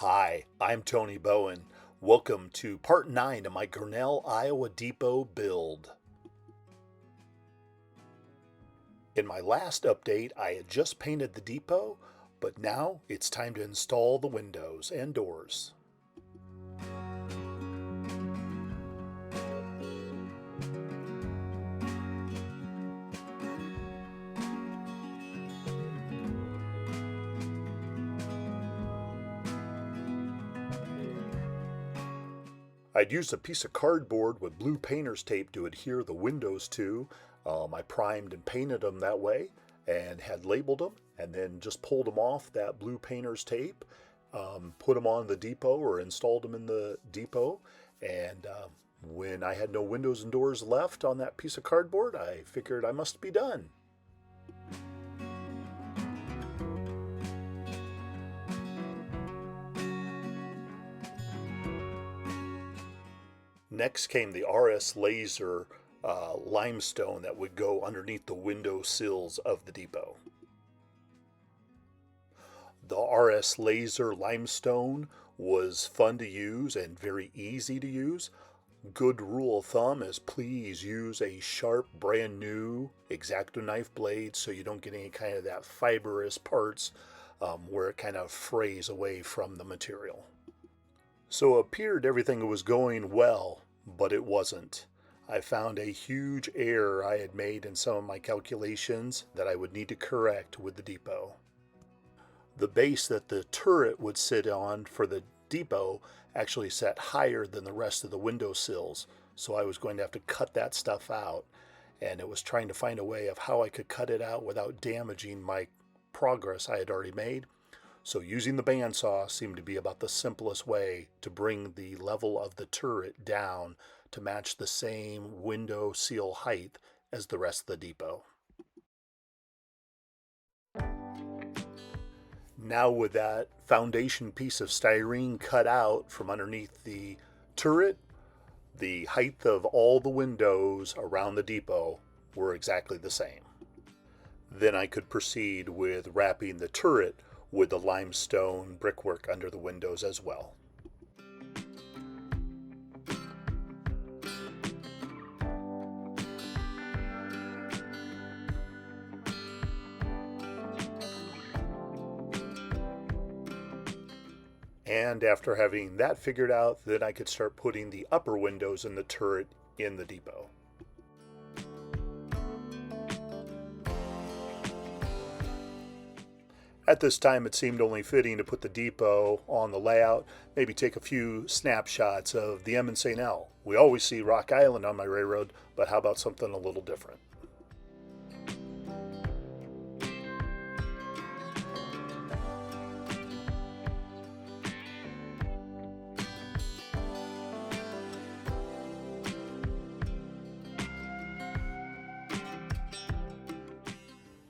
Hi, I'm Tony Bowen. Welcome to part 9 of my Grinnell, Iowa Depot build. In my last update, I had just painted the depot, but now it's time to install the windows and doors. I'd used a piece of cardboard with blue painter's tape to adhere the windows to. I primed and painted them that way and had labeled them and then just pulled them off that blue painter's tape, put them on the depot or installed them in the depot. And when I had no windows and doors left on that piece of cardboard, I figured I must be done. Next came the RS laser limestone that would go underneath the window sills of the depot. The RS laser limestone was fun to use and very easy to use. Good rule of thumb is please use a sharp brand new X-Acto knife blade so you don't get any kind of that fibrous parts where it kind of frays away from the material. So it appeared everything was going well, but it wasn't. I found a huge error I had made in some of my calculations that I would need to correct with the depot. The base that the turret would sit on for the depot actually sat higher than the rest of the window sills, so I was going to have to cut that stuff out, and it was trying to find a way of how I could cut it out without damaging my progress I had already made. So using the bandsaw seemed to be about the simplest way to bring the level of the turret down to match the same window seal height as the rest of the depot. Now with that foundation piece of styrene cut out from underneath the turret, the height of all the windows around the depot were exactly the same. Then I could proceed with wrapping the turret with the limestone brickwork under the windows as well. And after having that figured out, then I could start putting the upper windows in the turret in the depot. At this time, it seemed only fitting to put the depot on the layout, maybe take a few snapshots of the M and St. L. We always see Rock Island on my railroad, but how about something a little different?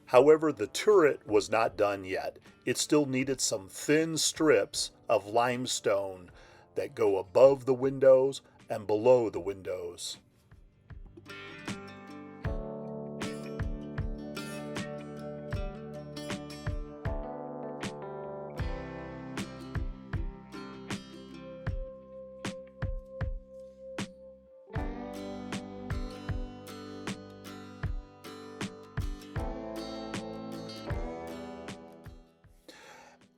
However, the turret was not done yet. It still needed some thin strips of limestone that go above the windows and below the windows.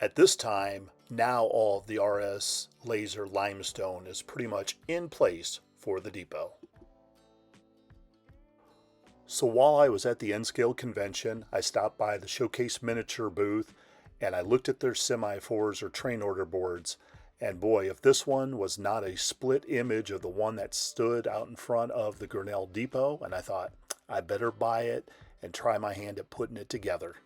At this time, now all of the RS laser limestone is pretty much in place for the depot. So while I was at the N-Scale convention, I stopped by the Showcase Miniature booth and I looked at their semi-fours or train order boards. And boy, if this one was not a split image of the one that stood out in front of the Grinnell depot, and I thought, I better buy it and try my hand at putting it together.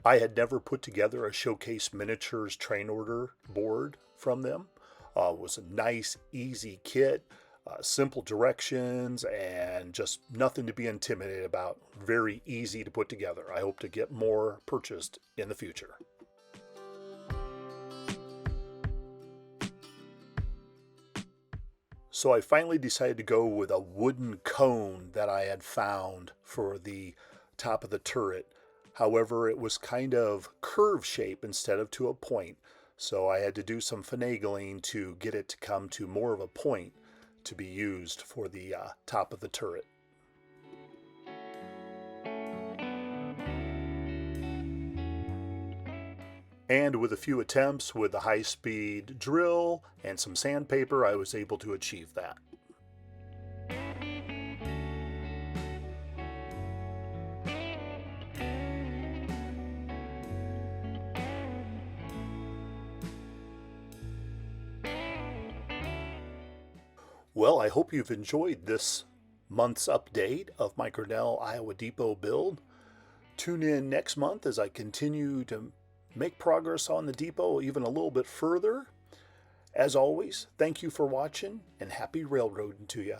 I had never put together a Showcase Miniatures train order board from them. It was a nice, easy kit, simple directions, and just nothing to be intimidated about. Very easy to put together. I hope to get more purchased in the future. So I finally decided to go with a wooden cone that I had found for the top of the turret. However, it was kind of curve shape instead of to a point, so I had to do some finagling to get it to come to more of a point to be used for the top of the turret. And with a few attempts with the high-speed drill and some sandpaper, I was able to achieve that. Well, I hope you've enjoyed this month's update of my Grinnell, Iowa Depot build. Tune in next month as I continue to make progress on the depot even a little bit further. As always, thank you for watching and happy railroading to you.